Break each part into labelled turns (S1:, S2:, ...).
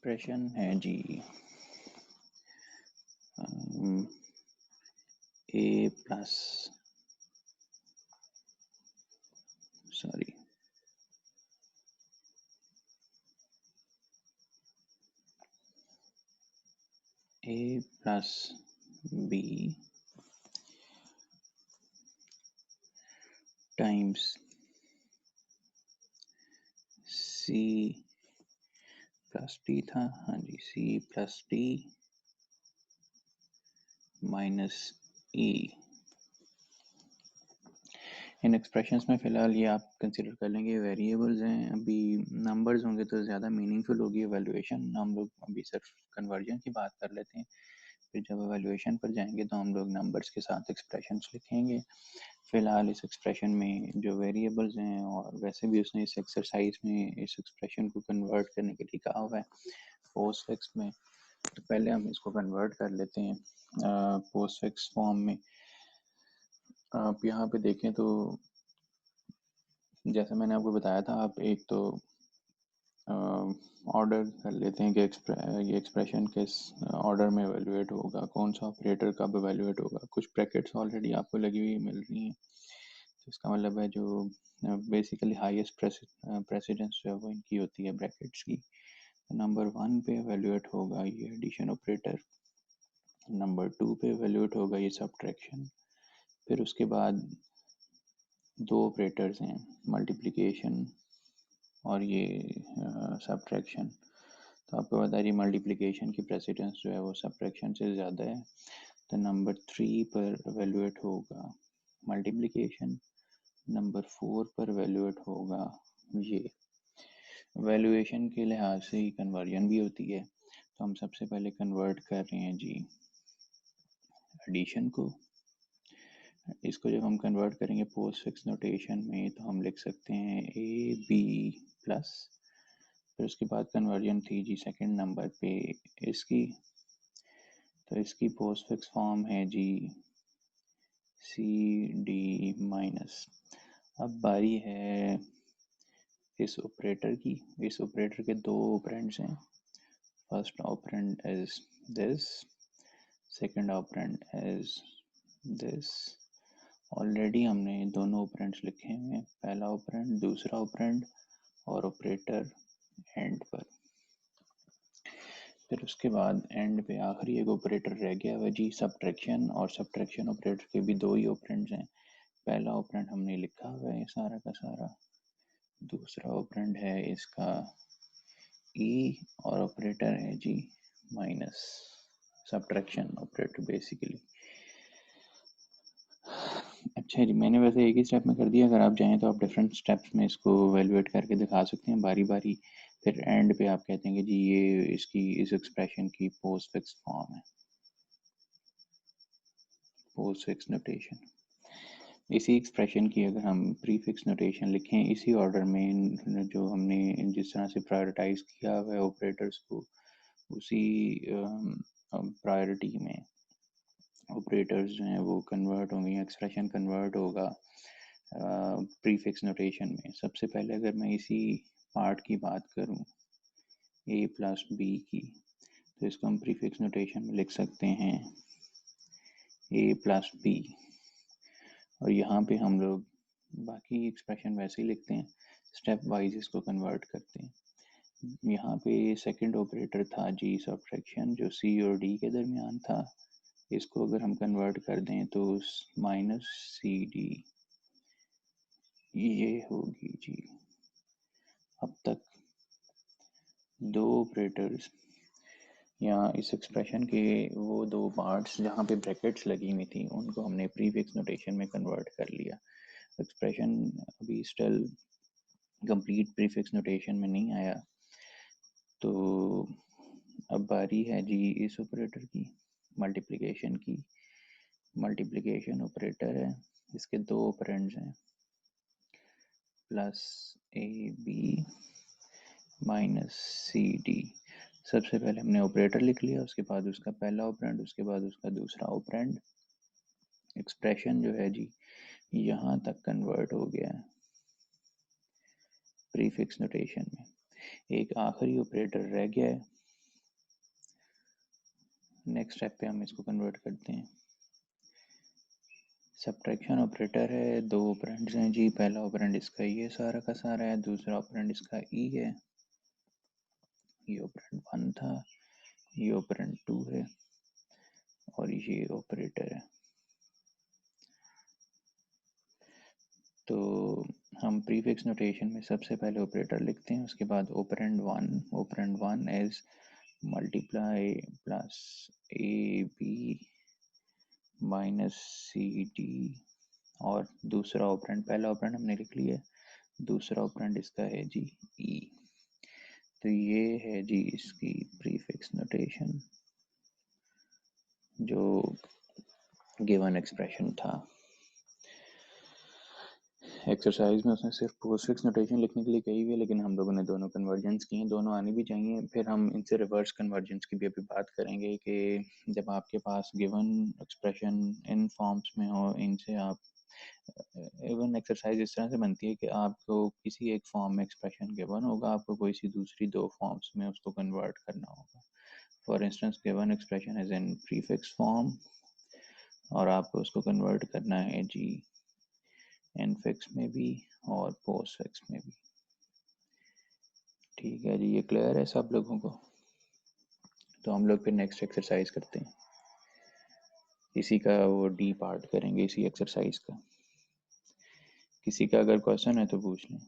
S1: Expression है जी A plus sorry A plus B times C plus D था, हाँ जी, C plus D minus E. इन एक्सप्रेशंस में फ़िलहाल ये आप कंसिडर कर लेंगे वेरिएबल्स हैं। अभी नंबर्स होंगे तो ज़्यादा मीनिंगफुल होगी एवेल्युएशन। हम लोग अभी सिर्फ कन्वर्जन की बात कर लेते हैं, फिर जब एवेल्युएशन पर जाएंगे तो हम लोग नंबर्स के साथ एक्सप्रेशंस लिखेंगे। फ़िलहाल इस एक्सप्रेशन में जो वेरिएबल्स हैं, और वैसे भी उसने इस एक्सरसाइज में इस एक्सप्रेशन को कन्वर्ट करने के लिए कहा हुआ है पोस्ट फिक्स में, तो पहले हम इसको कन्वर्ट कर लेते हैं पोस्ट फिक्स फॉर्म में। आप यहाँ पे देखें तो जैसे मैंने आपको बताया था, आप एक तो ऑर्डर कर लेते हैं कि ये एक्सप्रेशन किस ऑर्डर में एवेल्युएट होगा, कौन सा ऑपरेटर कब एवेल्युएट होगा। कुछ ब्रैकेट्स ऑलरेडी आपको लगी हुई मिल रही हैं, तो इसका मतलब है जो बेसिकली हाईएस्ट प्रेसिडेंस जो है वो इनकी होती है ब्रैकेट्स की। नंबर 1 पे एवेल्युएट होगा ये एडिशन ऑपरेटर, नंबर 2 पे एवेल्युएट होगा ये सब्ट्रैक्शन, फिर उसके बाद दो ऑपरेटर्स हैं मल्टीप्लिकेशन और ये सब्ट्रैक्शन। तो आपको बता रही मल्टीप्लिकेशन की प्रेसिडेंस जो है वो सब्ट्रैक्शन से ज़्यादा है, तो नंबर 3 पर एवेल्युएट होगा मल्टीप्लिकेशन, नंबर 4 पर एवेल्युएट होगा ये। वैल्यूएशन के लिहाज से ही कन्वर्जन भी होती है, तो हम सबसे पहले कन्वर्ट कर रहे हैं जी एडिशन को। इसको जब हम कन्वर्ट करेंगे पोस्ट फिक्स नोटेशन में तो हम लिख सकते हैं ए बी प्लस, फिर उसके बाद कन्वर्जन थी जी सेकंड नंबर पे इसकी, तो इसकी पोस्ट फिक्स फॉर्म है जी सी डी माइनस। अब बारी है इस ऑपरेटर की। इस ऑपरेटर के दो ऑपरेंड्स हैं, first operand is this, second operand is this. Already हमने दोनों ऑपरेंड्स लिखे हुए हैं, पहला ऑपरेंड, दूसरा ऑपरेंड और ऑपरेटर एंड पर। फिर उसके बाद एंड पे आखिरी एक ऑपरेटर रह गया हुआ जी सब्ट्रैक्शन, और सब्ट्रैक्शन ऑपरेटर के भी दो ही ऑपरेंड्स हैं। पहला ऑपरेंड हमने लिखा हुआ है सारा का सारा, दूसरा ऑपरेंड है इसका ई, और ऑपरेटर है जी माइनस, सब्ट्रैक्शन ऑपरेटर बेसिकली। अच्छा जी, मैंने वैसे एक ही स्टेप में कर दिया, अगर आप चाहें तो आप डिफरेंट स्टेप्स में इसको वैल्यूएट करके दिखा सकते हैं बारी बारी। फिर एंड पे आप कहते हैं कि जी ये इसकी इस एक्सप्रेशन की पोस्ट फिक्स फॉर्म है, पोस्ट फिक्स नोटेशन। इसी एक्सप्रेशन की अगर हम प्री फिक्स नोटेशन लिखें इसी ऑर्डर में जो हमने जिस तरह से प्रायोरिटाइज किया हुआ है ऑपरेटर्स को, उसी प्रायोरिटी में ऑपरेटर्स जो हैं वो कन्वर्ट होंगे, एक्सप्रेशन कन्वर्ट होगा प्रीफिक्स नोटेशन में। सबसे पहले अगर मैं इसी पार्ट की बात करूं a प्लस बी की, तो इसको हम प्रीफिक्स नोटेशन में लिख सकते हैं a प्लस बी, और यहाँ पे हम लोग बाकी एक्सप्रेशन वैसे ही लिखते हैं, स्टेप वाइज इसको कन्वर्ट करते हैं। यहाँ पे सेकंड ऑपरेटर था जी सब्ट्रैक्शन, जो सी और डी के दरमियान था। इसको अगर हम कन्वर्ट कर दें तो माइनस सी डी ये होगी जी। अब तक दो ऑपरेटर्स, यहाँ इस एक्सप्रेशन के वो दो पार्ट्स जहाँ पे ब्रैकेट्स लगी हुई थी उनको हमने प्रीफिक्स नोटेशन में कन्वर्ट कर लिया। एक्सप्रेशन अभी स्टिल कंप्लीट प्रीफिक्स नोटेशन में नहीं आया, तो अब बारी है जी इस ऑपरेटर की मल्टीप्लिकेशन की। मल्टीप्लिकेशन ऑपरेटर है, इसके दो ऑपरेंड्स हैं plus A B minus C D. सबसे पहले हमने ऑपरेटर लिख लिया, उसके बाद उसका पहला ऑपरेंड, उसके बाद उसका दूसरा ऑपरेंड। एक्सप्रेशन जो है जी यहाँ तक कन्वर्ट हो गया है प्रीफिक्स नोटेशन में। एक आखिरी ऑपरेटर रह गया है नेक्स्ट स्टेप पे हम इसको कन्वर्ट करते हैं। सब्ट्रैक्शन ऑपरेटर है, दो ऑपरेंड्स हैं जी। पहला ऑपरेंड इसका ये सारा का सारा है, दूसरा ऑपरेंड इसका ई है। ये ऑपरेंड 1 था, ये ऑपरेंड 2 है और ये ऑपरेटर है। तो हम प्रीफिक्स नोटेशन में सबसे पहले ऑपरेटर लिखते हैं, उसके बाद operand 1 is multiply plus A B minus C D, और दूसरा ऑपरेंड, पहला ऑपरेंड हमने लिख लिया, दूसरा ऑपरेंड इसका है जी ई। तो ये है जी इसकी प्रीफिक्स नोटेशन जो गिवन एक्सप्रेशन था। एक्सरसाइज में उसने सिर्फ पोस्टफिक्स नोटेशन लिखने के लिए कही हुई है, लेकिन हम लोगों ने दोनों कन्वर्जेंस की हैं, दोनों आनी भी चाहिए। फिर हम इनसे रिवर्स कन्वर्जेंस की भी अभी बात करेंगे कि जब आपके पास गिवन एक्सप्रेशन इन फॉर्म्स में हो, इनसे आप इवन एक्सरसाइज इस तरह से बनती है कि आपको किसी एक फॉर्म में एक्सप्रेशन गिवन होगा, आपको कोई सी दूसरी दो फॉर्म्स में उसको कन्वर्ट करना होगा। For instance given expression is in prefix form और आपको उसको कन्वर्ट करना है जी इनफिक्स में भी और पोस्टफिक्स में भी। ठीक है जी, ये क्लियर है सब लोगों को? तो हम लोग फिर नेक्स्ट एक्सरसाइज करते हैं, इसी का वो डी पार्ट करेंगे इसी एक्सरसाइज का। किसी का अगर क्वेश्चन है तो पूछ लें।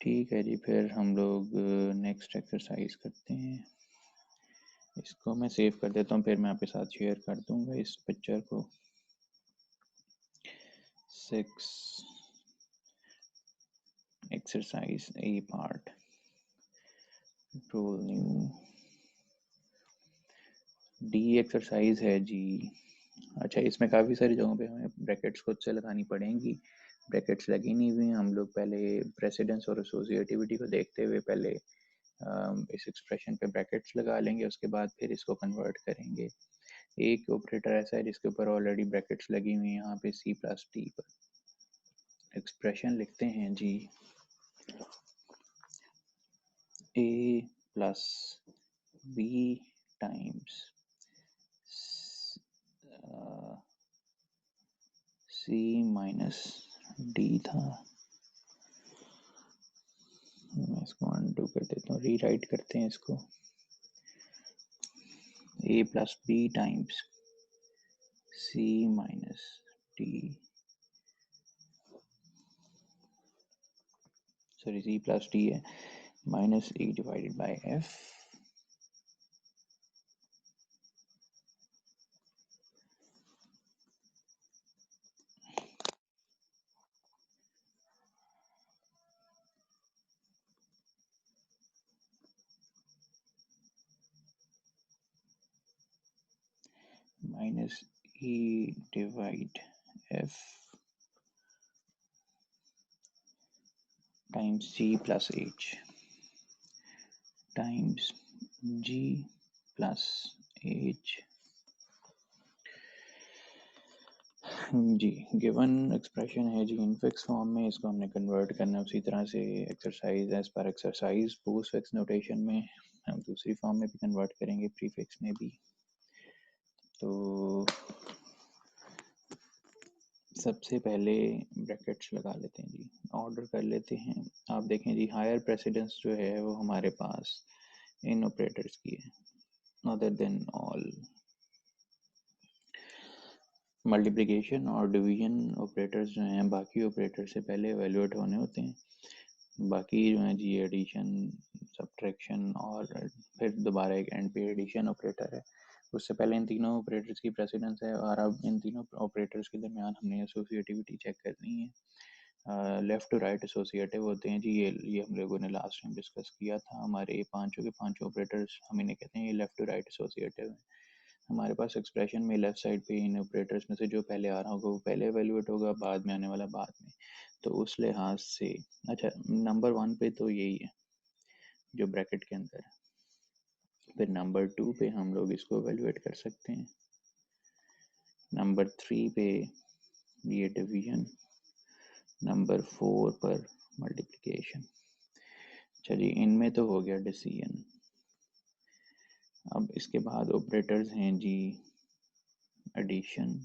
S1: ठीक है जी, फिर हम लोग नेक्स्ट एक्सरसाइज करते हैं। इसको मैं सेव कर देता हूँ, फिर मैं आपके साथ शेयर कर दूंगा इस पिक्चर को। 6 एक्सरसाइज ए पार्ट, रोल न्यू डी एक्सरसाइज है जी। अच्छा, इसमें काफ़ी सारी जगहों पे हमें ब्रैकेट्स खुद से लगानी पड़ेंगी। ब्रैकेट्स लगी नहीं हुई हैं, हम लोग पहले प्रेसिडेंस और एसोसिएटिविटी को देखते हुए पहले इस एक्सप्रेशन पे ब्रैकेट्स लगा लेंगे, उसके बाद फिर इसको कन्वर्ट करेंगे। एक ऑपरेटर ऐसा है जिसके ऊपर ऑलरेडी ब्रैकेट्स लगी हुई हैं, यहाँ पे सी प्लस डी पर एक्सप्रेशन लिखते हैं जी A plus B times C minus D था। मैं इसको अनडू कर देता हूँ, रीराइट करते हैं इसको। A plus B times C minus D, sorry C plus D है, minus A divided by F minus E divide F times G plus H times G plus H. जी, गिवन एक्सप्रेशन है जी infix form में, इसको हमने convert करना है उसी तरह से एक्सरसाइज एज पर एक्सरसाइज पोस्टफिक्स नोटेशन में हम दूसरी फॉर्म में भी कन्वर्ट करेंगे, प्रीफिक्स में भी। तो सबसे पहले ब्रैकेट्स लगा लेते हैं जी, ऑर्डर कर लेते हैं। आप देखें जी, हायर प्रेसिडेंस जो है वो हमारे पास इन ऑपरेटर्स की है, अदर देन ऑल। मल्टीप्लिकेशन और डिवीजन ऑपरेटर्स जो हैं बाकी ऑपरेटर से पहले एवेल्यूएट होने होते हैं। बाकी जो है जी एडिशन, सब्ट्रैक्शन और फिर दोबारा एक एंड पे एडिशन ऑपरेटर है, उससे पहले इन तीनों ऑपरेटर्स की प्रेसिडेंस है। और अब इन तीनों ऑपरेटर्स के दरमियान हमने एसोसिएटिविटी चेक करनी है। लेफ़्ट टू राइट एसोसिएटिव होते हैं जी, ये हम लोगों ने लास्ट टाइम डिस्कस किया था। हमारे पांचों के पांचों ऑपरेटर्स हम इन्हें कहते हैं, ये लेफ़्ट टू राइट एसोसिएटिव है। हमारे पास एक्सप्रेशन में लेफ्ट साइड पे इन ऑपरेटर्स में से जो पहले आ रहा होगा वो पहले एवेल्यूएट होगा, बाद में आने वाला बाद में। तो उस लिहाज से अच्छा, नंबर 1 पे तो यही है जो ब्रैकेट के अंदर है। फिर नंबर 2 पे हम लोग इसको एवेल्यूएट कर सकते हैं। नंबर 3 पे ये डिवीजन, नंबर 4 पर मल्टीप्लिकेशन। चलिए इनमें तो हो गया डिसीजन। अब इसके बाद ऑपरेटर्स हैं जी, एडिशन,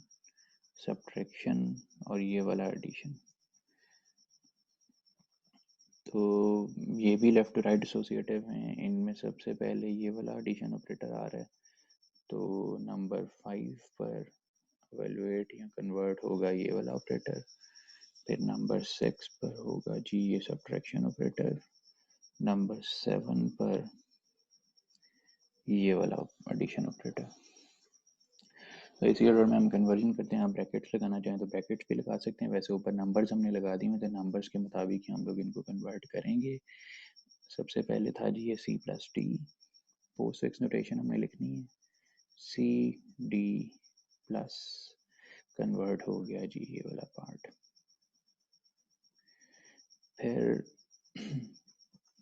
S1: सब्ट्रैक्शन और ये वाला एडिशन। तो ये भी लेफ्ट टू राइट एसोसिएटिव हैं। इनमें सबसे पहले ये वाला एडिशन ऑपरेटर आ रहा है, तो नंबर 5 पर एवेलुएट या कन्वर्ट होगा ये वाला ऑपरेटर। फिर नंबर 6 पर होगा जी ये सब्ट्रैक्शन ऑपरेटर। नंबर 7 पर ये वाला एडिशन ऑपरेटर। तो इसी ऑर्डर में हम कन्वर्जन करते हैं। आप ब्रैकेट्स लगाना चाहें तो ब्रैकेट्स भी लगा सकते हैं, वैसे ऊपर नंबर्स हमने लगा दिए हैं तो नंबर्स के मुताबिक ही हम लोग इनको कन्वर्ट करेंगे। सबसे पहले था जी ये C plus T, postfix notation हमने लिखनी है, सी डी प्लस, कन्वर्ट हो गया जी ये वाला पार्ट। फिर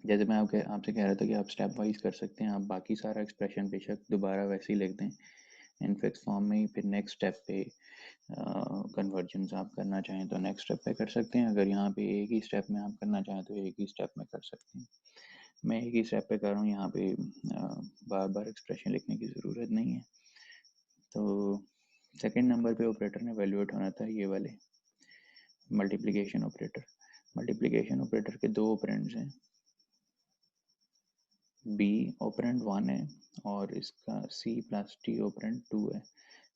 S1: जैसे मैं आपसे कह रहा था कि आप स्टेप वाइज कर सकते हैं, आप बाकी सारा एक्सप्रेशन बेशक दोबारा वैसे ही लिख दें इनफिक्स फॉर्म में ही, फिर नेक्स्ट स्टेप पे कन्वर्जन आप करना चाहें तो नेक्स्ट स्टेप पे कर सकते हैं। अगर यहाँ पे एक ही स्टेप में आप करना चाहें तो एक ही स्टेप में कर सकते हैं। मैं एक ही स्टेप पे कर रहा हूँ, यहाँ पे बार बार एक्सप्रेशन लिखने की ज़रूरत नहीं है। तो सेकेंड नंबर पे ऑपरेटर ने वैल्यूएट होना था ये वाले मल्टीप्लिकेशन ऑपरेटर। मल्टीप्लिकेशन ऑपरेटर के दो ऑपरेंड्स हैं, बी ऑपरेंड 1 है और इसका सी प्लस टी ऑपरेंड 2 है।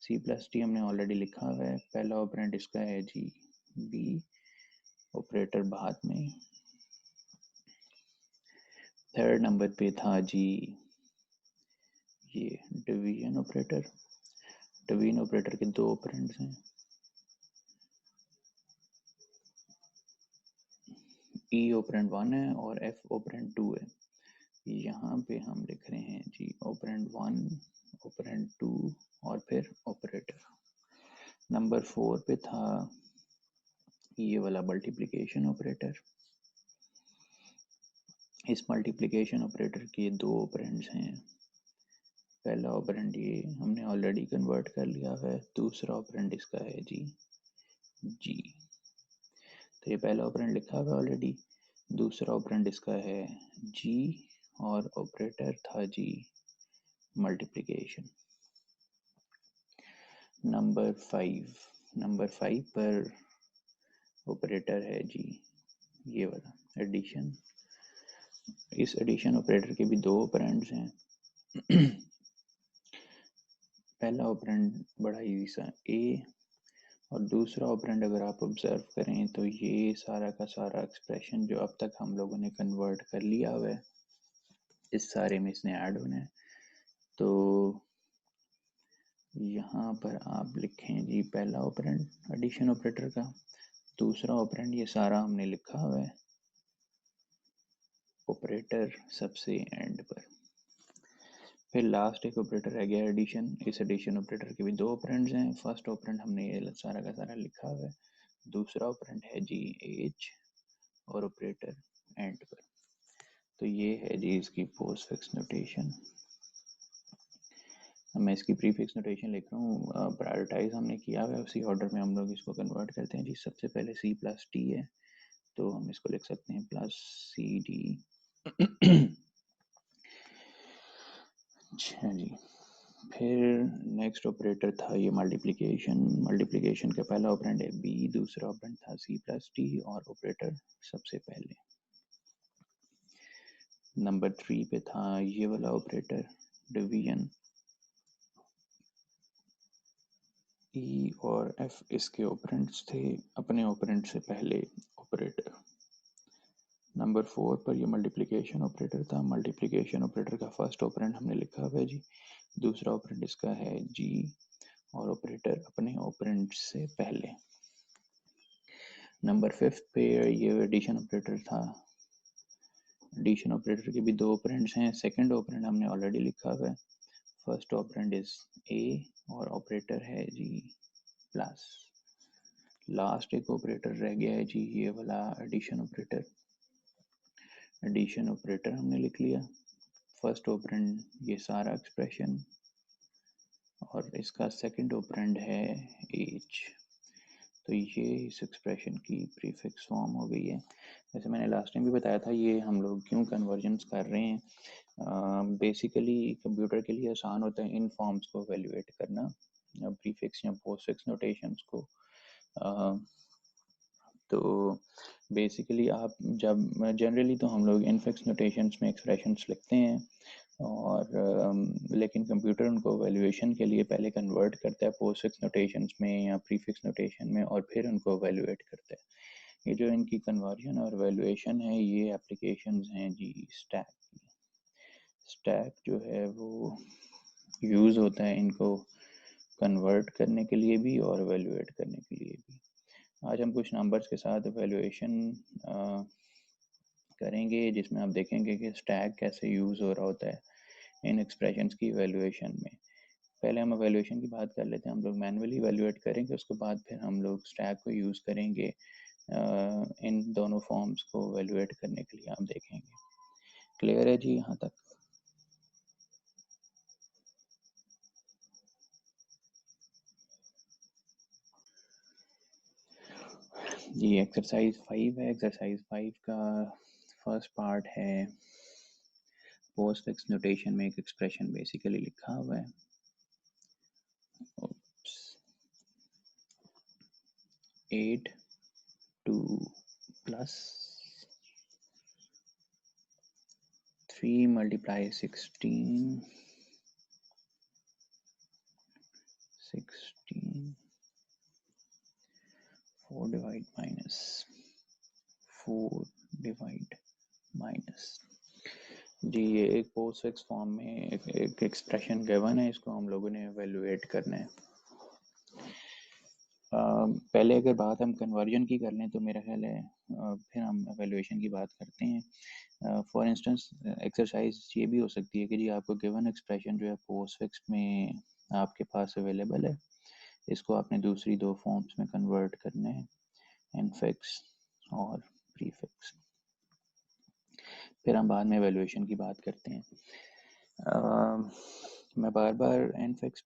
S1: सी प्लस टी हमने ऑलरेडी लिखा हुआ है, पहला ऑपरेंड इसका है जी बी, ऑपरेटर बाद में। थर्ड नंबर पे था जी ये डिवीजन ऑपरेटर। डिवीजन ऑपरेटर के दो ऑपरेंड्स हैं, ई ऑपरेंड 1 है और एफ ऑपरेंड 2 है। यहाँ पे हम लिख रहे हैं जी ऑपरेंड 1, ऑपरेंड 2 और फिर ऑपरेटर। नंबर 4 पे था ये वाला मल्टीप्लिकेशन ऑपरेटर। इस मल्टीप्लिकेशन ऑपरेटर के दो ऑपरेंड्स हैं, पहला ऑपरेंड ये हमने ऑलरेडी कन्वर्ट कर लिया है, दूसरा ऑपरेंड इसका है जी जी। तो ये पहला ऑपरेंड लिखा हुआ है ऑलरेडी, दूसरा ऑपरेंड इसका है जी और ऑपरेटर था जी मल्टीप्लिकेशन। नंबर 5 पर ऑपरेटर है जी ये वाला एडिशन। इस एडिशन ऑपरेटर के भी दो ऑपरेंड्स हैं। पहला ऑपरेंड बड़ा इजी सा ए और दूसरा ऑपरेंड अगर आप ऑब्जर्व करें तो ये सारा का सारा एक्सप्रेशन जो अब तक हम लोगों ने कन्वर्ट कर लिया हुआ है इस सारे में इसने ऐड होना है। तो यहाँ पर आप लिखें जी पहला ऑपरेंड एडिशन ऑपरेटर का, दूसरा ऑपरेंड ये सारा हमने लिखा हुआ है ऑपरेटर सबसे एंड पर। फिर लास्ट एक ऑपरेटर रह गया एडिशन। इस एडिशन ऑपरेटर के भी दो ऑपरेंड्स हैं, फर्स्ट ऑपरेंड हमने ये सारा का सारा लिखा हुआ है, दूसरा ऑपरेंड है जी एज और ऑपरेटर एंड पर। तो ये है जी इसकी पोस्ट फिक्स नोटेशन। मैं इसकी प्री फिक्स नोटेशन लिख रहा हूँ, प्रायोरिटाइज हमने किया हुआ है, उसी ऑर्डर में हम लोग इसको कन्वर्ट करते हैं जी। सबसे पहले सी प्लस टी है तो हम इसको लिख सकते हैं प्लस सी डी। अच्छा जी, फिर नेक्स्ट ऑपरेटर था ये मल्टीप्लिकेशन। मल्टीप्लिकेशन का पहला ऑपरेंड है बी, दूसरा ऑपरेंड था सी प्लस टी और ऑपरेटर सबसे पहले। नंबर 3 पे था ये वाला ऑपरेटर डिवीजन, ई और एफ इसके ऑपरेंड्स थे, अपने ऑपरेंड से पहले ऑपरेटर। नंबर 4 पर ये मल्टीप्लिकेशन ऑपरेटर था। मल्टीप्लिकेशन ऑपरेटर का फर्स्ट ऑपरेंड हमने लिखा हुआ है जी, दूसरा ऑपरेंड इसका है जी और ऑपरेटर अपने ऑपरेंड से पहले। नंबर 5 पे ये एडिशन ऑपरेटर था। एडिशन ऑपरेटर के भी दो ऑपरेंड्स हैं, सेकंड ऑपरेंड हमने ऑलरेडी लिखा हुआ है, फर्स्ट ऑपरेंड इज ए और ऑपरेटर है जी प्लस। लास्ट एक ऑपरेटर रह गया है जी ये वाला एडिशन ऑपरेटर। एडिशन ऑपरेटर हमने लिख लिया, फर्स्ट ऑपरेंड ये सारा एक्सप्रेशन और इसका सेकंड ऑपरेंड है एज। तो ये इस एक्सप्रेशन की प्रीफिक्स फॉर्म हो गई है। जैसे मैंने लास्ट टाइम भी बताया था, ये हम लोग क्यों कन्वर्जन्स कर रहे हैं। बेसिकली कंप्यूटर के लिए आसान होता है इन फॉर्म्स को एवेल्युएट करना, प्रीफिक्स या पोस्टफिक्स नोटेशंस को। तो बेसिकली आप जब जनरली तो हम लोग इनफिक्स नोटेशंस में एक्सप्रेशंस लिखते हैं, और लेकिन कंप्यूटर उनको वैल्यूएशन के लिए पहले कन्वर्ट करता है पोस्टफिक्स नोटेशंस में या प्रीफिक्स नोटेशन में, और फिर उनको वैल्यूएट करता है। ये जो इनकी कन्वर्जन और वैल्यूएशन है, ये एप्लीकेशंस हैं जी स्टैक की। स्टैक जो है वो यूज़ होता है इनको कन्वर्ट करने के लिए भी और वैल्यूएट करने के लिए भी। आज हम कुछ नंबर्स के साथ वैल्यूएशन करेंगे, जिसमें आप देखेंगे कि स्टैक कैसे यूज़ हो रहा होता है इन एक्सप्रेशंस की वैल्यूएशन में। पहले हम वैल्यूएशन की बात कर लेते हैं, हम लोग मैनुअली वैल्यूएट करेंगे, उसके बाद फिर हम लोग स्टैक को यूज़ करेंगे इन दोनों फॉर्म्स को वैल्यूएट करने के लिए। आप देखेंगे। क्लियर है जी यहाँ तक? जी एक्सरसाइज 5 है। एक्सरसाइज 5 का फर्स्ट पार्ट है, पोस्टफिक्स नोटेशन में एक एक्सप्रेशन बेसिकली लिखा हुआ है। 8 2 plus 3 multiply 16 4 divide minus 4 divide minus। जी ये एक पोस्टफिक्स फॉर्म में एक एक्सप्रेशन गिवन है, इसको हम लोगों ने एवेल्युएट करना है। पहले अगर बात हम कन्वर्जन की कर लें तो मेरा ख्याल है फिर हम एवेल्युएशन की बात करते हैं। फॉर इंस्टेंस एक्सरसाइज ये भी हो सकती है कि जी आपको गिवन एक्सप्रेशन जो है पोस्टफिक्स में आपके पास अवेलेबल है, इसको आपने दूसरी दो फॉर्म्स में कन्वर्ट करना है, इनफिक्स और प्रीफिक्स। फिर हम बाद में एवेल्युएशन की बात करते हैं। मैं बार बार इनफिक्स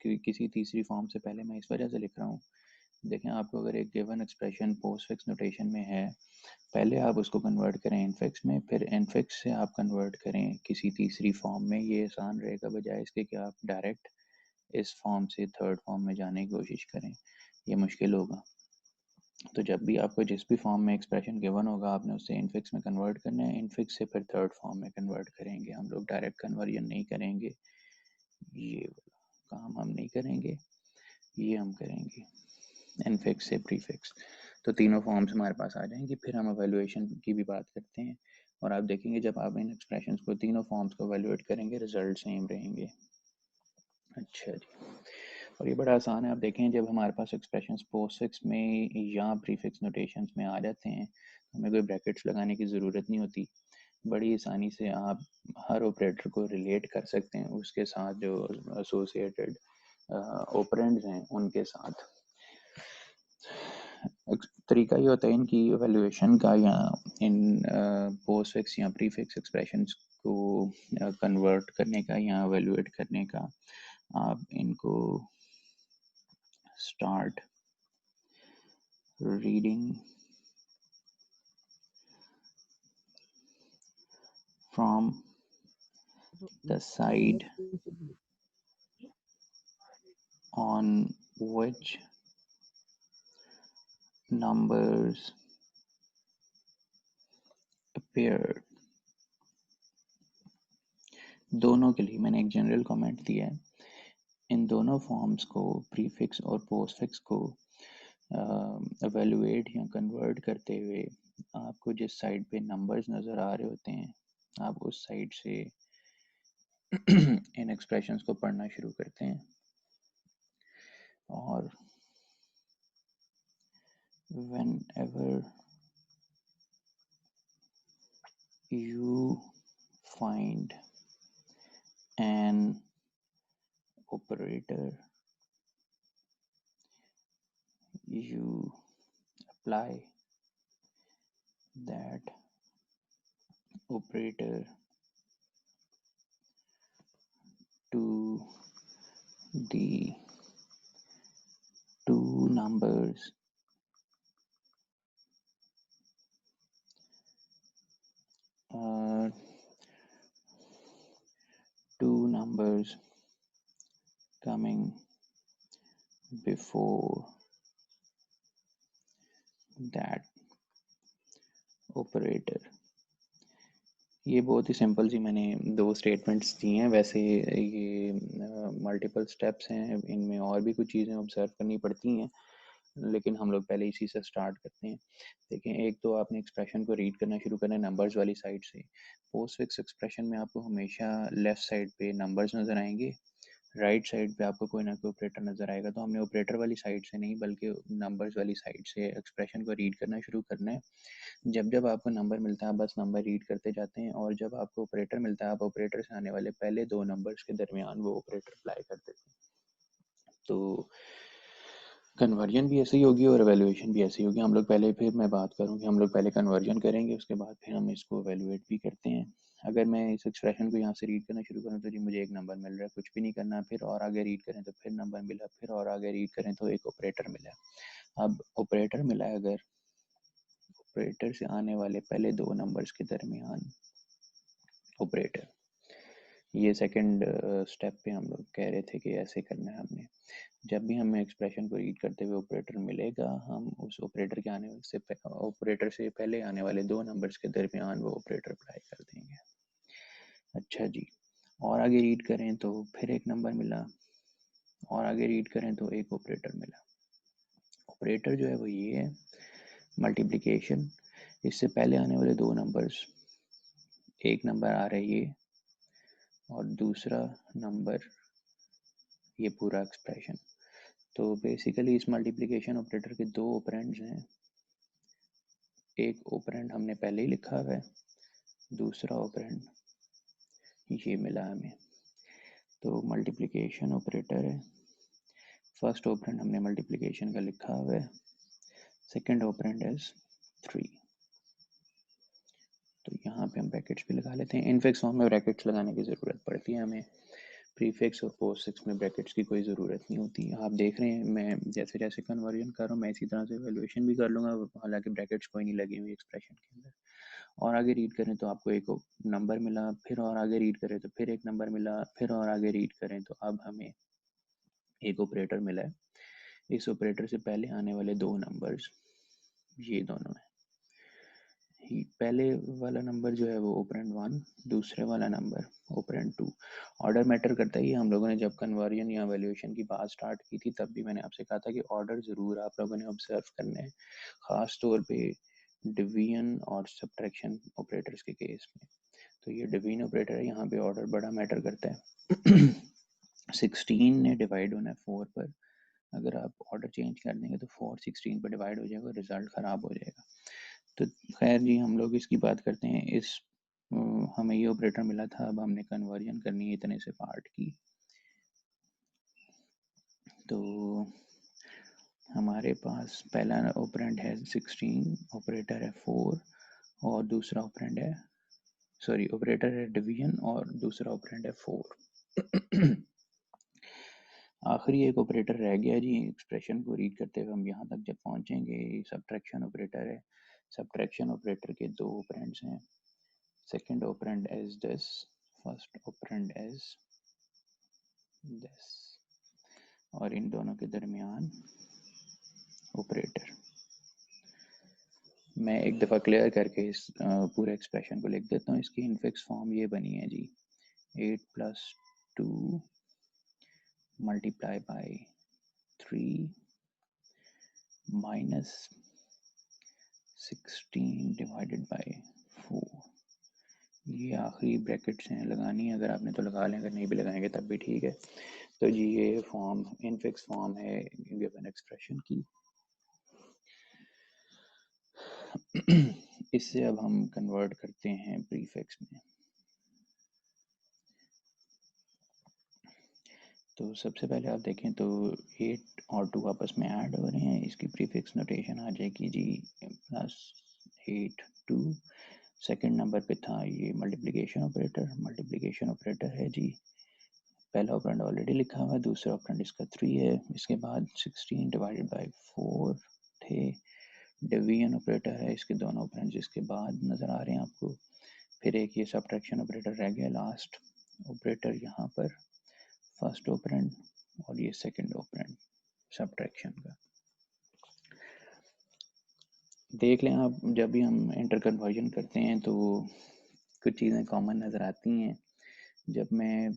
S1: किसी तीसरी फॉर्म से पहले मैं इस वजह से लिख रहा हूँ, देखें आपको अगर एक गिवन एक्सप्रेशन पोस्टफिक्स नोटेशन में है, पहले आप उसको कन्वर्ट करें इनफिक्स में, फिर इनफिक्स से आप कन्वर्ट करें किसी तीसरी फॉर्म में। ये आसान रहेगा बजाय इसके कि आप डायरेक्ट इस फॉर्म से थर्ड फॉर्म में जाने की कोशिश करें, ये मुश्किल होगा। तो जब भी आपको जिस भी फॉर्म में एक्सप्रेशन गिवन होगा, आपने उससे इनफिक्स में कन्वर्ट करना है, इनफिक्स से फिर थर्ड फॉर्म में कन्वर्ट करेंगे। हम लोग डायरेक्ट कन्वर्जन नहीं करेंगे, ये काम हम नहीं करेंगे, ये हम करेंगे इनफिक्स से प्रीफिक्स। तो तीनों फॉर्म्स हमारे पास आ जाएंगी। फिर हम एवेल्युएशन की भी बात करते हैं, और आप देखेंगे जब आप इन एक्सप्रेशंस को तीनों फॉर्म्स को एवेल्युएट करेंगे, रिजल्ट सेम रहेंगे। अच्छा जी, और ये बड़ा आसान है। आप देखें जब हमारे पास एक्सप्रेशंस पोस्टफिक्स में या प्रीफिक्स नोटेशंस में आ जाते हैं, हमें कोई ब्रैकेट्स लगाने की ज़रूरत नहीं होती। बड़ी आसानी से आप हर ऑपरेटर को रिलेट कर सकते हैं उसके साथ जो एसोसिएटेड ऑपरेंड्स हैं उनके साथ। तरीका ये होता है इनकी एवेल्युएशन का, या इन पोस्टफिक्स या प्रीफिक्स एक्सप्रेशंस को कन्वर्ट करने का या एवेल्युएट करने का। आप इनको start reading from the side on which numbers appear। दोनों के लिए मैंने एक जनरल कमेंट दिया है। इन दोनों फॉर्म्स को, प्रीफिक्स और पोस्टफिक्स को एवेल्युएट या कन्वर्ट करते हुए आपको जिस साइड पे नंबर्स नज़र आ रहे होते हैं, आप उस साइड से इन एक्सप्रेशंस को पढ़ना शुरू करते हैं। और whenever you find an operator, you apply that operator to the two numbers numbers uh, two numbers coming before that operator। ये बहुत ही सिंपल सी मैंने दो स्टेटमेंट्स दी हैं। वैसे ये मल्टीपल स्टेप्स हैं, इनमें और भी कुछ चीज़ें ऑब्जर्व करनी पड़ती हैं, लेकिन हम लोग पहले इसी से स्टार्ट करते हैं। देखें, एक तो आपने एक्सप्रेशन को रीड करना शुरू करना है नंबर्स वाली साइड से। पोस्ट फिक्स एक्सप्रेशन में आपको हमेशा लेफ़्ट साइड पे नंबर्स नज़र आएंगे, राइट साइड पे आपको कोई ना कोई ऑपरेटर नज़र आएगा। तो हमने ऑपरेटर वाली साइड से नहीं बल्कि नंबर्स वाली साइड से एक्सप्रेशन को रीड करना शुरू करना है। जब जब आपको नंबर मिलता है आप बस नंबर रीड करते जाते हैं, और जब आपको ऑपरेटर मिलता है आप ऑपरेटर से आने वाले पहले दो नंबर्स के दरमियान वो ऑपरेटर अप्लाई कर देते हैं। तो कन्वर्जन भी ऐसे ही होगी और एवेल्यूएशन भी ऐसे ही होगी। हम लोग पहले, फिर मैं बात करूँ कि हम लोग पहले कन्वर्जन करेंगे, उसके बाद फिर हम इसको एवेल्यूएट भी करते हैं। अगर मैं इस एक्सप्रेशन को यहाँ से रीड करना शुरू करूँ तो जी मुझे एक नंबर मिल रहा है, कुछ भी नहीं करना, फिर और आगे रीड करें तो फिर नंबर मिला, फिर और आगे रीड करें तो एक ऑपरेटर मिला। अब ऑपरेटर मिला है, अगर ऑपरेटर से आने वाले पहले दो नंबर्स के दरमियान ऑपरेटर, ये सेकंड स्टेप पे हम लोग कह रहे थे कि ऐसे करना है हमने। जब भी हमें एक्सप्रेशन को रीड करते हुए ऑपरेटर मिलेगा, हम उस ऑपरेटर के आने से ऑपरेटर से पहले आने वाले दो नंबर्स के दरमियान वो ऑपरेटर अप्लाई कर देंगे। अच्छा जी, और आगे रीड करें तो फिर एक नंबर मिला, और आगे रीड करें तो एक ऑपरेटर मिला। ऑपरेटर जो है वो ये है, मल्टीप्लिकेशन। इससे पहले आने वाले दो नंबर्स, एक नंबर आ रहा है ये और दूसरा नंबर ये पूरा एक्सप्रेशन। तो बेसिकली इस मल्टीप्लिकेशन ऑपरेटर के दो ऑपरेंड्स हैं। एक ऑपरेंड हमने पहले ही लिखा हुआ है, दूसरा ऑपरेंड ये मिला हमें। तो मल्टीप्लिकेशन ऑपरेटर है, फर्स्ट ऑपरेंड हमने मल्टीप्लिकेशन का लिखा हुआ है, सेकंड ऑपरेंड इज 3। तो यहाँ पे हम ब्रैकेट्स भी लगा लेते हैं। इनफिक्स फॉर्म में ब्रैकेट्स लगाने की ज़रूरत पड़ती है हमें, प्रीफिक्स और पोस्टफिक्स में ब्रैकेट्स की कोई ज़रूरत नहीं होती। आप देख रहे हैं मैं जैसे जैसे कन्वर्जन कर रहा हूँ मैं इसी तरह से वैल्यूएशन भी कर लूँगा, हालांकि ब्रैकेट्स कोई नहीं लगी हुई एक्सप्रेशन के अंदर। और आगे रीड करें तो आपको एक नंबर मिला, फिर और आगे रीड करें तो फिर एक नंबर मिला, फिर और आगे रीड करें तो अब हमें एक ऑपरेटर मिला है। इस ऑपरेटर से पहले आने वाले दो नंबर्स ये दोनों हैं। पहले वाला नंबर जो है वो ऑपरेंड 1, दूसरे वाला नंबर ऑपरेंड 2। ऑर्डर मैटर करता है। ये हम लोगों ने जब कन्वर्जन या वैल्यूएशन की बात स्टार्ट की थी तब भी मैंने आपसे कहा था कि ऑर्डर ज़रूर आप लोगों ने ऑब्जर्व करने हैं, ख़ास तौर पे डिवीजन और सब्ट्रैक्शन ऑपरेटर्स के केस में। तो ये डिवीजन ऑपरेटर है, यहाँ पे ऑर्डर बड़ा मैटर करता है। 16 ने डिवाइड होना है 4 पर, अगर आप ऑर्डर चेंज कर देंगे तो 4 16 पर डिवाइड हो जाएगा, रिजल्ट ख़राब हो जाएगा। तो खैर जी, हम लोग इसकी बात करते हैं। हमें ये ऑपरेटर मिला था, अब हमने कन्वर्जन करनी है इतने से पार्ट की। तो हमारे पास पहला ऑपरेंड है 16, ऑपरेटर है 4 और दूसरा ऑपरेंड है, सॉरी ऑपरेटर है डिवीजन और दूसरा ऑपरेंड है 4। आखिरी एक ऑपरेटर रह गया जी। एक्सप्रेशन को रीड करते हुए हम यहाँ तक जब पहुँचेंगे, सब्ट्रैक्शन ऑपरेटर है। सब्ट्रैक्शन ऑपरेटर के दो ऑपरेंड्स हैं, second operand is this, first operand is this, और इन दोनों के दरमियान ऑपरेटर। मैं एक दफ़ा क्लियर करके इस पूरे एक्सप्रेशन को लिख देता हूँ। इसकी इनफिक्स फॉर्म ये बनी है जी, 8 + 2 multiply by 3 minus 16 divided by 4। ये आखिरी ब्रैकेट्स हैं, लगानी है अगर आपने तो लगा लें, अगर नहीं भी लगाएंगे तब भी ठीक है। तो जी ये फॉर्म इनफिक्स फॉर्म है गिवन एक्सप्रेशन की। इससे अब हम कन्वर्ट करते हैं प्रीफिक्स में। तो सबसे पहले आप देखें तो 8 और 2 आपस में ऐड हो रहे हैं, इसकी प्रीफिक्स नोटेशन आ जाएगी जी +8 2। सेकंड नंबर पे था ये मल्टीप्लिकेशन ऑपरेटर। मल्टीप्लिकेशन ऑपरेटर है जी पहला ऑपरेंड ऑलरेडी लिखा हुआ है, दूसरा ऑपरेंड इसका 3 है, इसके बाद 16 डिवाइडेड बाई 4 थे, डिवीजन ऑपरेटर है, इसके दोनों ऑपरेंड्स इसके बाद नज़र आ रहे हैं आपको। फिर एक ये सब्ट्रैक्शन ऑपरेटर रह गया, लास्ट ऑपरेटर यहाँ पर, फर्स्ट ऑपरेंड और ये सेकंड ऑपरेंड सब्ट्रैक्शन का। देख लें आप, जब भी हम इंटर कन्वर्जन करते हैं तो कुछ चीज़ें कॉमन नज़र आती हैं। जब मैं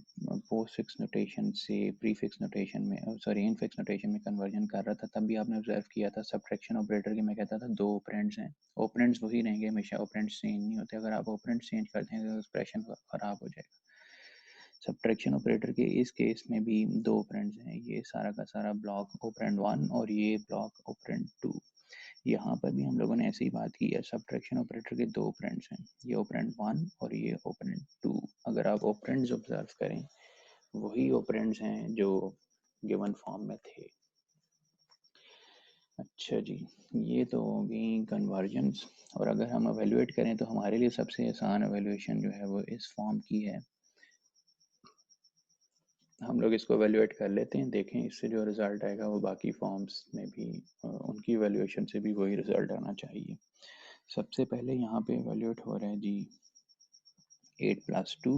S1: पोस्ट फिक्स नोटेशन से प्री फिक्स नोटेशन में, सॉरी इन फिक्स नोटेशन में कन्वर्जन कर रहा था, तब भी आपने ऑब्जर्व किया था सब्ट्रैक्शन ऑपरेटर के मैं कहता था दो ऑपरेंड्स हैं, ऑपरेंड्स वही रहेंगे हमेशा, ऑपरेंड्स चेंज नहीं होते। अगर आप ऑपरेंड्स चेंज करते हैं तो एक्सप्रेशन ख़राब हो जाएगा। सब्ट्रैक्शन ऑपरेटर के इस केस में भी दो ऑपरेंड्स हैं, ये सारा का सारा ब्लॉक ऑपरेंड 1 और ये ब्लॉक ऑपरेंड 2। यहाँ पर भी हम लोगों ने ऐसी बात की है, सब्ट्रैक्शन ऑपरेटर के दो ऑपरेंड्स हैं, ये ऑपरेंड 1 और ये ऑपरेंड 2। अगर आप ऑपरेंड्स ऑब्जर्व करें, वही ऑपरेंड्स हैं जो गिवन फॉर्म में थे। अच्छा जी, ये तो होगी कन्वर्जेंस। और अगर हम एवेल्युएट करें तो हमारे लिए सबसे आसान एवेल्युएशन जो है वो इस फॉर्म की है। हम लोग इसको एवेल्युएट कर लेते हैं, देखें इससे जो रिज़ल्ट आएगा वो बाकी फॉर्म्स में भी उनकी एवेल्युएशन से भी वही रिज़ल्ट आना चाहिए। सबसे पहले यहाँ पे एवेल्युएट हो रहा है जी 8 + 2,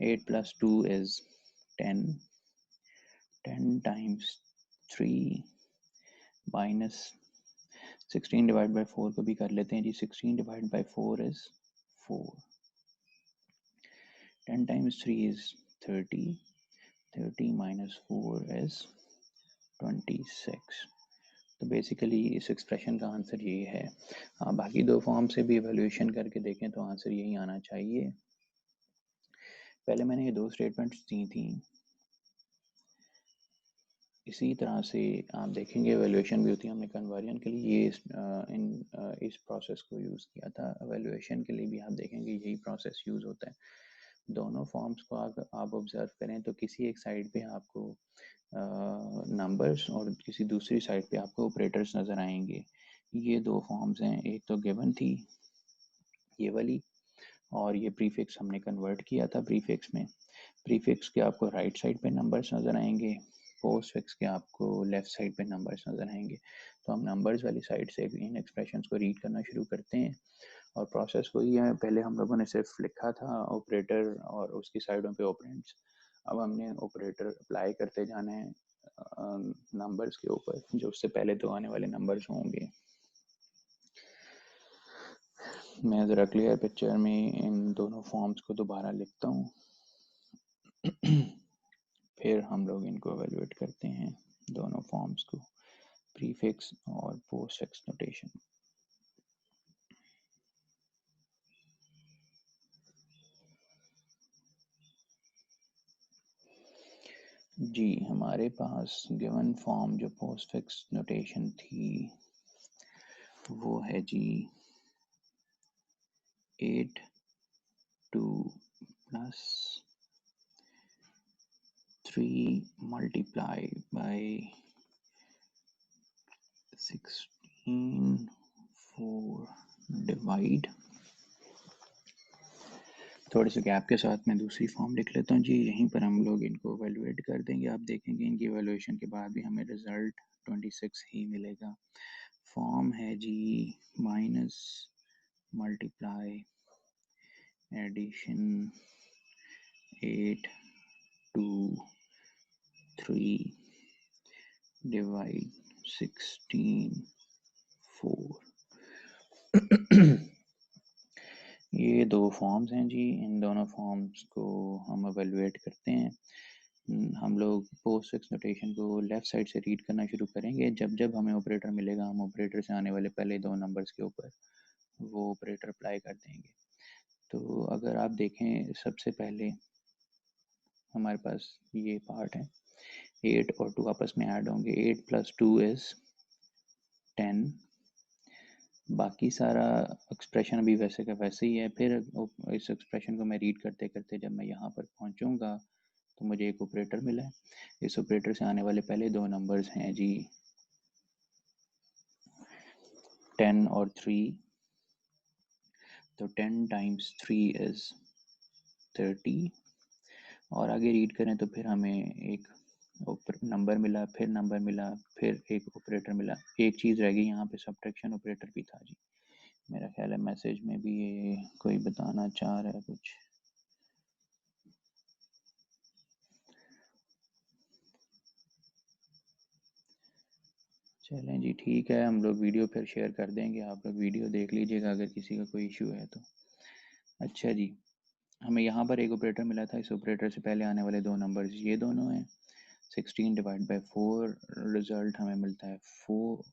S1: 8 + 2 is 10, 10 times 3 minus 16 divide by 4 को भी कर लेते हैं जी, 16 divide by 4 is 4, 10 times 3 is 30, 30 minus 4 is 26। तो बेसिकली इस एक्सप्रेशन का आंसर ये है। हाँ, बाकी दो फॉर्म से भी एवेल्यूशन करके देखें तो आंसर यही आना चाहिए। पहले मैंने ये दो स्टेटमेंट्स दी थी, इसी तरह से आप देखेंगे एवेल्यूशन भी होती है। हमने कन्वर्जन के लिए ये इस प्रोसेस को यूज़ किया था, एवेल्यूशन के लिए भी आप देखेंगे यही प्रोसेस यूज़ होता है। दोनों फॉर्म्स को आप ऑब्जर्व करें तो किसी एक साइड पे आपको नंबर्स और किसी दूसरी साइड पे आपको ऑपरेटर्स नज़र आएंगे। ये दो फॉर्म्स हैं, एक तो गिवन थी ये वाली, और ये प्रीफिक्स हमने कन्वर्ट किया था प्रीफिक्स में। प्रीफिक्स के आपको राइट साइड पे नंबर्स नज़र आएंगे, पोस्ट फिक्स के आपको लेफ़्ट साइड पे नंबर्स नज़र आएंगे। तो हम नंबर्स वाली साइड से इन एक्सप्रेशंस को रीड करना शुरू करते हैं, और प्रोसेस वही है। पहले हम लोगों ने सिर्फ लिखा था ऑपरेटर और उसकी साइडों पे ऑपरेंड्स, अब हमने ऑपरेटर अप्लाई करते जाना है नंबर्स के ऊपर, जो उससे पहले तो आने वाले नंबर्स होंगे। मैं ज़रा क्लियर पिक्चर में इन दोनों फॉर्म्स को दोबारा लिखता हूँ, फिर हम लोग इनको एवेल्युएट करते हैं दोनों फॉर्म्स को, प्रीफिक्स और पोस्ट फिक्स नोटेशन। जी, हमारे पास गिवन फॉर्म जो पोस्ट फिक्स नोटेशन थी वो है जी 8 2 plus 3 multiplied by 16 4 डिवाइड। थोड़े से गैप के साथ मैं दूसरी फॉर्म लिख लेता हूँ जी, यहीं पर हम लोग इनको एवेल्युएट कर देंगे। आप देखेंगे इनकी एवेल्युएशन के बाद भी हमें रिजल्ट 26 ही मिलेगा। फॉर्म है जी माइनस मल्टीप्लाई एडिशन 8 2 3 डिवाइड 16 4। ये दो फॉर्म्स हैं जी, इन दोनों फॉर्म्स को हम एवेल्युएट करते हैं। हम लोग पोस्ट फिक्स नोटेशन को लेफ़्ट साइड से रीड करना शुरू करेंगे। जब जब हमें ऑपरेटर मिलेगा, हम ऑपरेटर से आने वाले पहले दो नंबर्स के ऊपर वो ऑपरेटर अप्लाई कर देंगे। तो अगर आप देखें, सबसे पहले हमारे पास ये पार्ट है, 8 और 2 आपस में ऐड होंगे, 8 + 2 is 10। बाकी सारा एक्सप्रेशन अभी वैसे का वैसे ही है। फिर इस एक्सप्रेशन को मैं रीड करते करते जब मैं यहाँ पर पहुँचूँगा तो मुझे एक ऑपरेटर मिला है। इस ऑपरेटर से आने वाले पहले दो नंबर्स हैं जी 10 और 3। तो 10 times 3 is 30, और आगे रीड करें तो फिर हमें एक नंबर मिला, फिर नंबर मिला, फिर एक ऑपरेटर मिला। एक चीज़ रह गई यहाँ पे, सब्ट्रैक्शन ऑपरेटर भी था जी। मेरा ख्याल है मैसेज में भी ये कोई बताना चाह रहा है कुछ। चलें जी, ठीक है, हम लोग वीडियो फिर शेयर कर देंगे, आप लोग वीडियो देख लीजिएगा अगर किसी का कोई इशू है तो। अच्छा जी, हमें यहाँ पर एक ऑपरेटर मिला था, इस ऑपरेटर से पहले आने वाले दो नंबर्स ये दोनों हैं। 16 डिवाइड बाई 4, रिजल्ट हमें मिलता है 4।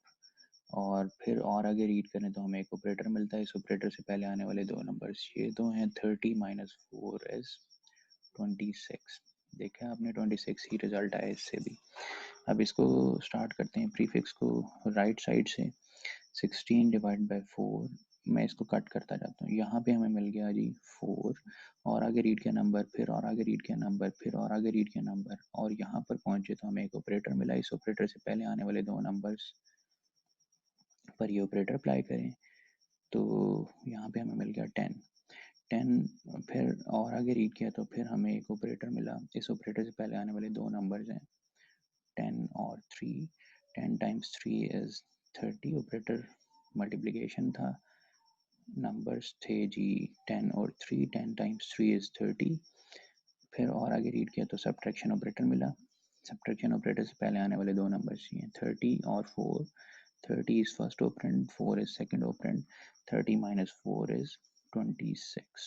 S1: और फिर और आगे रीड करें तो हमें एक ऑपरेटर मिलता है, इस ऑपरेटर से पहले आने वाले दो नंबर्स ये दो हैं। 30 माइनस 4 इज 26। देखा आपने, 26 ही रिजल्ट आया इससे भी। अब इसको स्टार्ट करते हैं प्रीफिक्स को राइट साइड से। 16 डिवाइड बाई 4, मैं इसको कट करता जाता हूँ। यहाँ पे हमें मिल गया जी 4, और आगे रीड किया नंबर, फिर और आगे रीड किया नंबर, फिर और आगे रीड किया नंबर, और यहाँ पर पहुँचे तो हमें एक ऑपरेटर मिला। इस ऑपरेटर से पहले आने वाले दो नंबर्स पर ये ऑपरेटर अप्लाई करें तो यहाँ पे हमें मिल गया 10। 10 फिर और आगे रीड किया तो फिर हमें एक ऑपरेटर मिला। इस ऑपरेटर से पहले आने वाले दो नंबर्स हैं 10 और 3। 10 टाइम्स 3 इज़ 30। ऑपरेटर मल्टीप्लिकेशन था, नंबर्स थे जी 10 और 3। 10 टाइम्स 3 इज़ 30। फिर और आगे रीड किया तो सब्ट्रैक्शन ऑपरेटर मिला। सब्ट्रैक्शन ऑपरेटर से पहले आने वाले दो नंबर्स ये 30 और 4। 30 is first operand, 4 is second operand. 30 minus 4 is 26।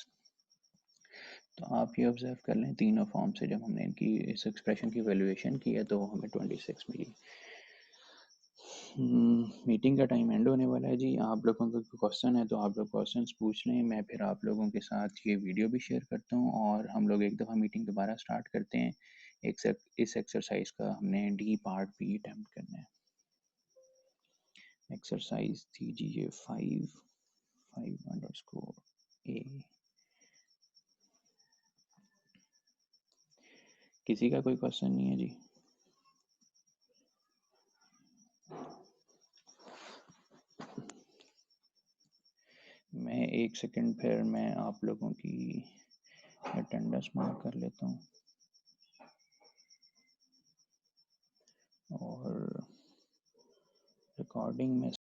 S1: तो आप ये ऑब्जर्व कर लें, तीनों फॉर्म से जब हमने इनकी इस एक्सप्रेशन की वैल्यूएशन की है तो हमें 26 मिली। मीटिंग का टाइम एंड होने वाला है जी। आप लोगों का क्वेश्चन है तो आप लोग क्वेश्चंस पूछ लें, मैं फिर आप लोगों के साथ ये वीडियो भी शेयर करता हूँ, और हम लोग एक दफ़ा मीटिंग दोबारा स्टार्ट करते हैं। इस एक्सरसाइज का हमने डी पार्ट भी अटैम्प्ट करना है। एक्सरसाइज दीजिए 5 ए। किसी का कोई क्वेश्चन नहीं है जी? मैं एक सेकंड फिर मैं आप लोगों की अटेंडेंस मार्क कर लेता हूँ और रिकॉर्डिंग में